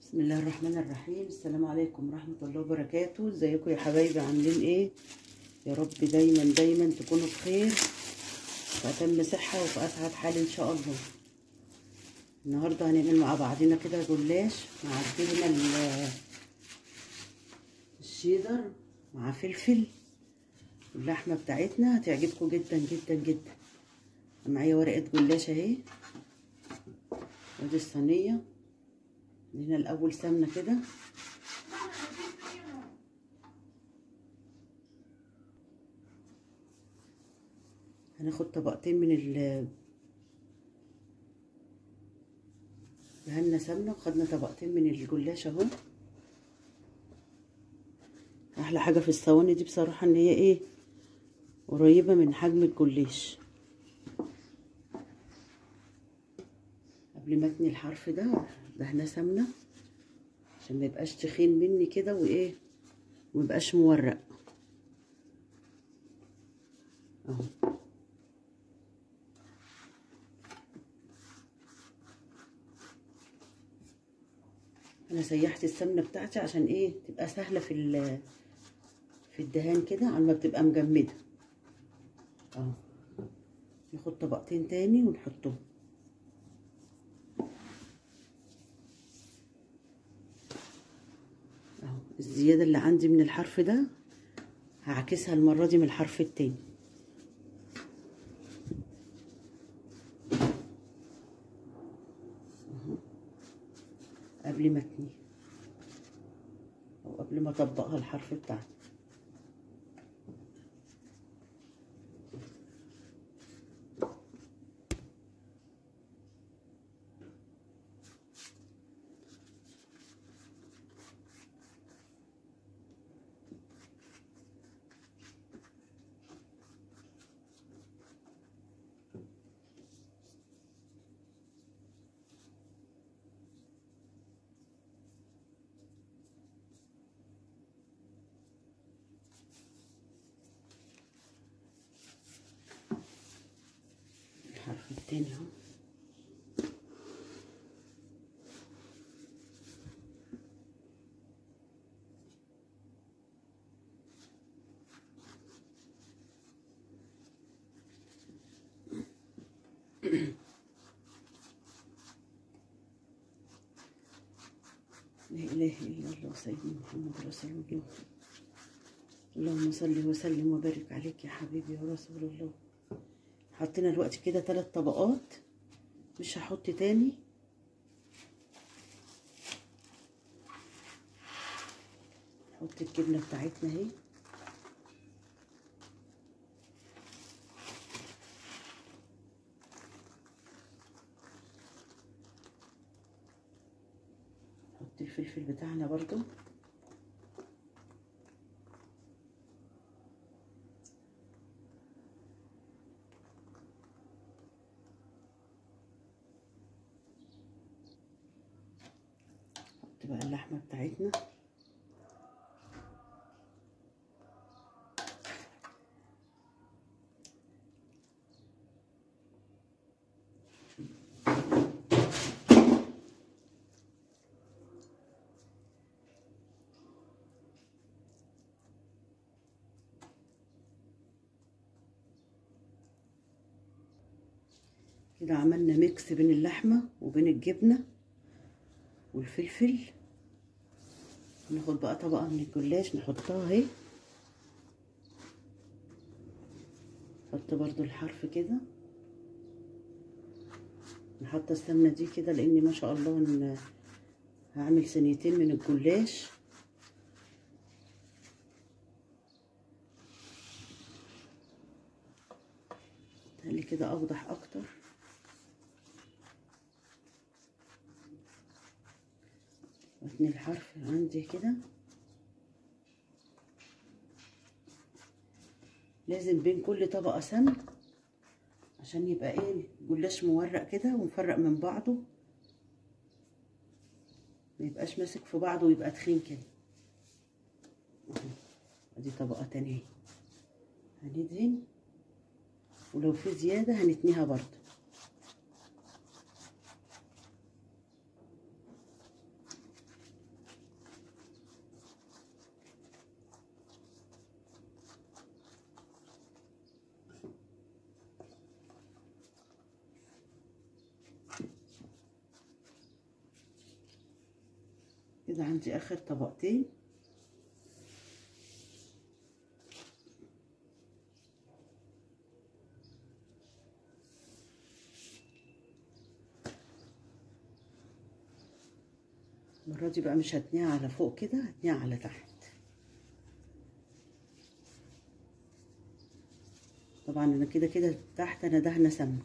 بسم الله الرحمن الرحيم. السلام عليكم ورحمة الله وبركاته. ازيكم يا حبايبي؟ عاملين ايه؟ يا رب دايما دايما تكونوا بخير، في اتم صحة وفي اسعد حال ان شاء الله. النهارده هنعمل مع بعضنا كده جلاش مع الجبنة الشيدر مع فلفل واللحمة بتاعتنا، هتعجبكم جدا جدا جدا. معايا ورقة جلاش اهي، ودي الصينية. هنا الاول سمنة كده، هناخد طبقتين من دهنا سمنة، وخدنا طبقتين من الجلاش اهو. احلى حاجة في الصواني دي بصراحة ان هي ايه، قريبة من حجم الجلاش. قبل ما اتني الحرف ده دهنا سمنة عشان ما يبقاش تخين مني كده وايه، وميبقاش مورق اهو. انا سيحت السمنه بتاعتي عشان ايه، تبقى سهله في الدهان كده، على ما بتبقى مجمده اهو. ناخد طبقتين تاني ونحطهم اهو. الزياده اللي عندي من الحرف ده هعكسها المره دي من الحرف التاني اهو، قبل ما اتني او قبل ما اطبقها الحرف بتاعتي. الحرف التاني اهو. لا اله الا الله سيدنا محمد رسول الله. اللهم صل وسلم وبارك عليك يا حبيبي يا رسول الله. حطينا دلوقتي كده 3 طبقات، مش هحط تاني. نحط الجبنه بتاعتنا اهي، نحط الفلفل بتاعنا برضو، نحط بقى اللحمه بتاعتنا. كده عملنا ميكس بين اللحمه وبين الجبنه والفلفل. ناخد بقى طبقه من الجلاش نحطها اهي، نحط برضو الحرف كده. نحط السمنه دي كده لاني ما شاء الله هعمل صينيتين من الجلاش. خلي كده اوضح اكتر. واتني الحرف عندي كده، لازم بين كل طبقة سمن عشان يبقى ايه، الجلاش مورق كده ومفرق من بعضه، ما يبقاش ماسك في بعضه ويبقى تخين كده اهو. ادي طبقة تانية هندهن، ولو في زيادة هنتنيها برضه. كده عندي اخر طبقتين. المرة دي بقى مش هتنيها على فوق كده، هتنيها على تحت. طبعا انا كده كده تحت انا دهنه سمنه.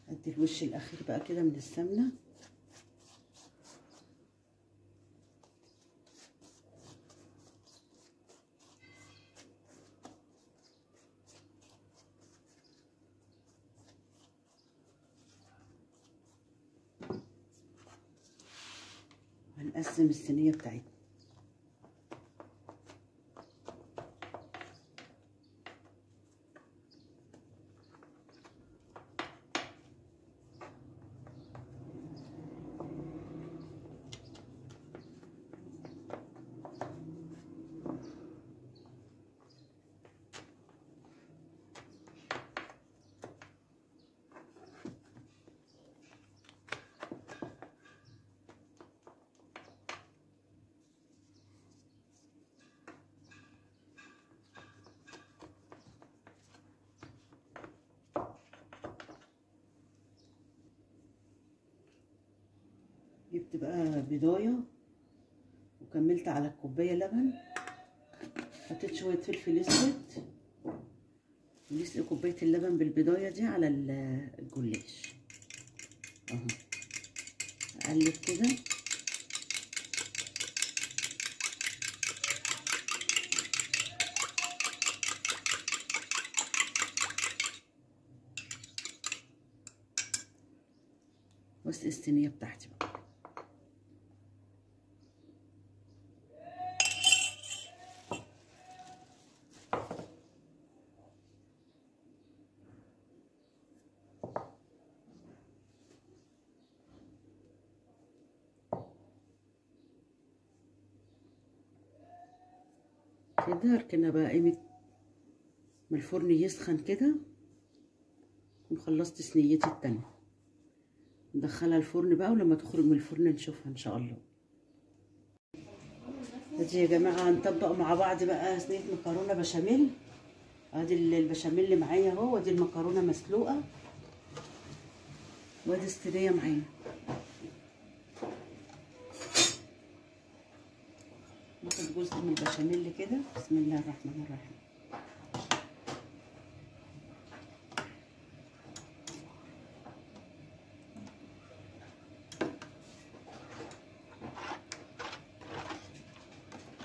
ادي الوش الاخير بقى كده من السمنه. هنقسم الصينيه بتاعتنا. جبت بقى بضايه وكملت على الكوبايه لبن. حطيت شويه فلفل اسود ولسه كوبايه اللبن بالبضايه دي على الجلاش اهو. اقلب كده. واسقي الصينيه بتاعتي بقى. كده اركنها بقى قيمة ما الفرن يسخن كده. وخلصت صينيتي التانية. ندخلها الفرن بقى، ولما تخرج من الفرن نشوفها ان شاء الله. ادي يا جماعه هنطبق مع بعض بقى صينيه مكرونه بشاميل. ادي البشاميل اللي معايا اهو، وادي المكرونه مسلوقه، وادي الصينيه معايا. ناخد جزء من البشاميل كده. بسم الله الرحمن الرحيم.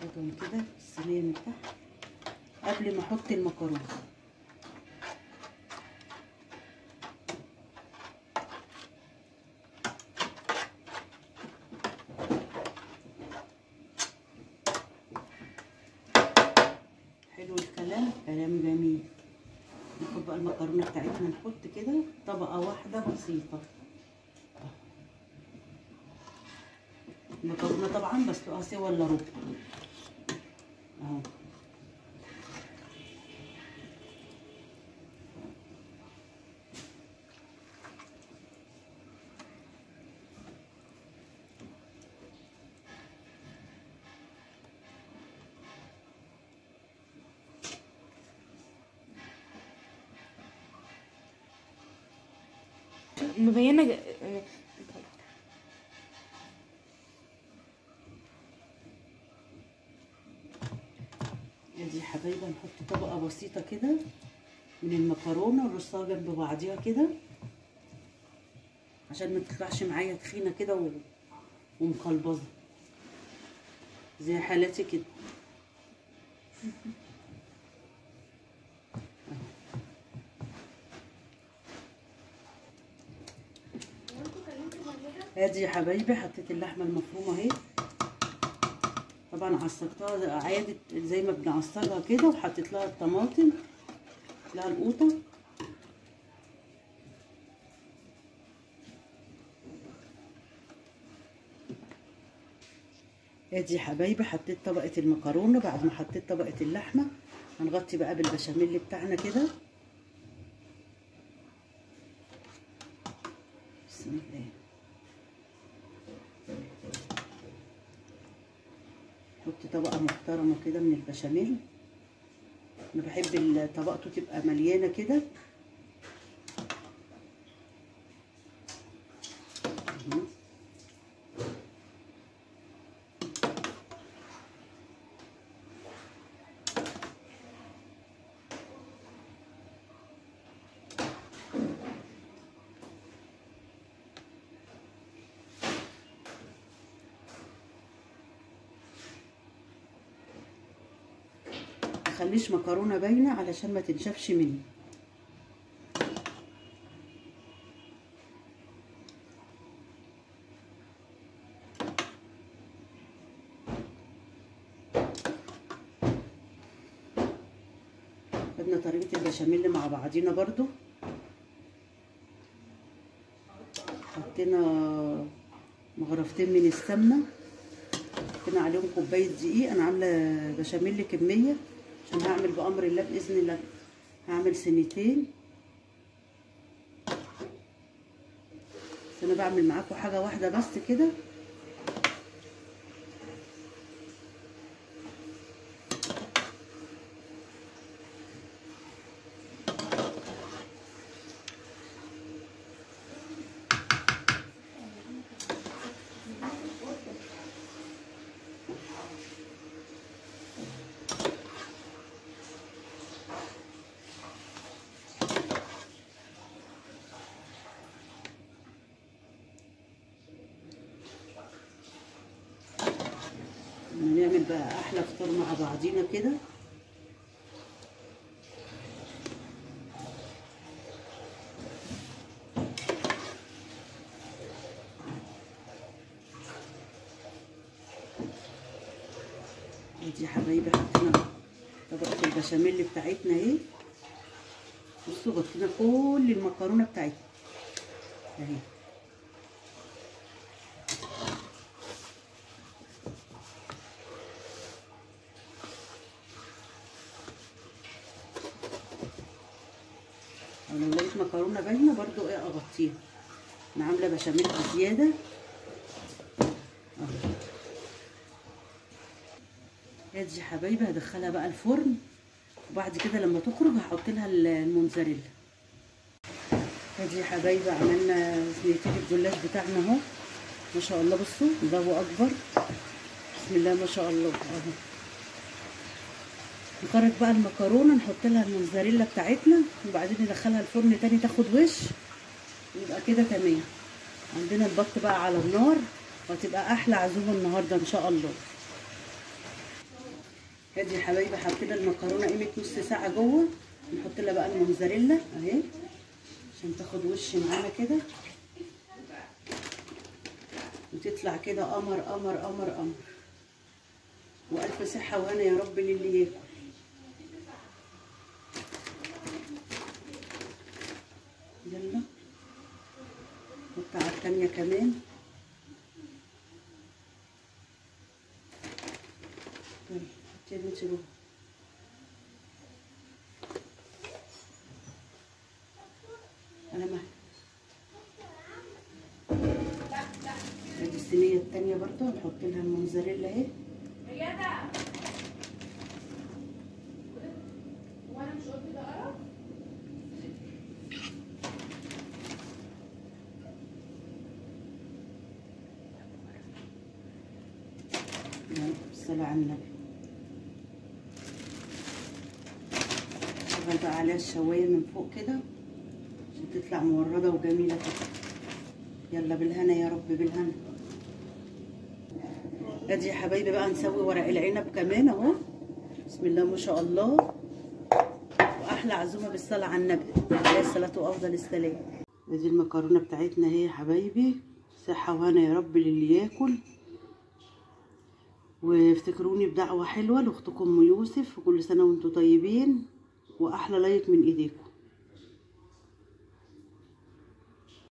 خدهم كده الصينيه من تحت قبل ما احط المكرونه. حلو الكلام، كلام جميل. ناخد بقى المكرونه بتاعتنا نحط كده طبقه واحده بسيطه. المكرونه طبعا بسلقها سوا الا ربع اهو. مبينه ادي يا حبايبي هنحط طبقه بسيطه كده من المكرونه ونرصها جنب بعضيها كده عشان ما تطلعش معايا تخينه كده ومقلبظه زي حالتي كده. ادي يا حبايبي حطيت اللحمه المفرومه اهي. طبعا عصقتها عادي زي ما بنعصقها كده، وحطيت لها الطماطم، لها القوطه. ادي يا حبايبي حطيت طبقه المكرونه. بعد ما حطيت طبقه اللحمه هنغطي بقى بالبشاميل بتاعنا كده. بسم الله. نحط طبقه محترمه كده من البشاميل. انا بحب طبقته تبقى مليانه كده. مخليش مكرونه باينه علشان ما تنشفش مني. خدنا طريقه البشاميل مع بعضينا برضو. حطينا مغرفتين من السمنه، حطينا عليهم كوبايه دقيق. انا عامله بشاميل كميه عشان هعمل بامر الله باذن الله. هعمل سنتين، بس انا بعمل معاكم حاجه واحده بس كده. هنعمل بقى احلى فطار مع بعضينا كده. ادي يا حبايبي حطينا طبقه البشاميل بتاعتنا اهي. بصوا غطينا كل المكرونه بتاعتنا اهي. لو لقيت مكرونه باينه برضو ايه اغطيها. انا عامله بشاميل بزياده اهو. ادي يا حبايبي هدخلها بقى الفرن، وبعد كده لما تخرج هحط لها الموتزاريلا. ادي يا حبايبي عملنا صينيتين الجلاش بتاعنا اهو ما شاء الله. بصوا الله اكبر، بسم الله ما شاء الله اهو. نخرج بقى المكرونه نحط لها الموتزاريلا بتاعتنا، وبعدين ندخلها الفرن تاني تاخد وش، يبقى كده تمام. عندنا البط بقى على النار، وهتبقى احلى عزومه النهارده ان شاء الله. ادي يا حبايبي حطينا المكرونه قيمه نص ساعه جوه. نحط لها بقى الموتزاريلا اهي عشان تاخد وش معانا كده، وتطلع كده قمر قمر قمر قمر. والف صحه وهنا يا رب للي ياكل. يلا نحط على التانيه كمان. انا معاك. ادي الصينيه التانيه برضه نحط لها الموتزاريلا اهي. وانا مش قلت ده قرف. الصلاة على النبي. شغل بقى عليها الشوايه من فوق كده عشان تطلع مورده وجميله كده. يلا بالهنا يا رب بالهنا. ادي يا حبايبي بقى نسوي ورق العنب كمان اهو. بسم الله ما شاء الله. واحلى عزومه بالصلاه على النبي عليه الصلاه وافضل السلام. ادي المكرونه بتاعتنا اهي يا حبايبي. صحه وهنا يا رب للي ياكل. وافتكروني بدعوه حلوه لاختكم ام يوسف، وكل سنه وانتم طيبين، واحلى لايك من ايديكم.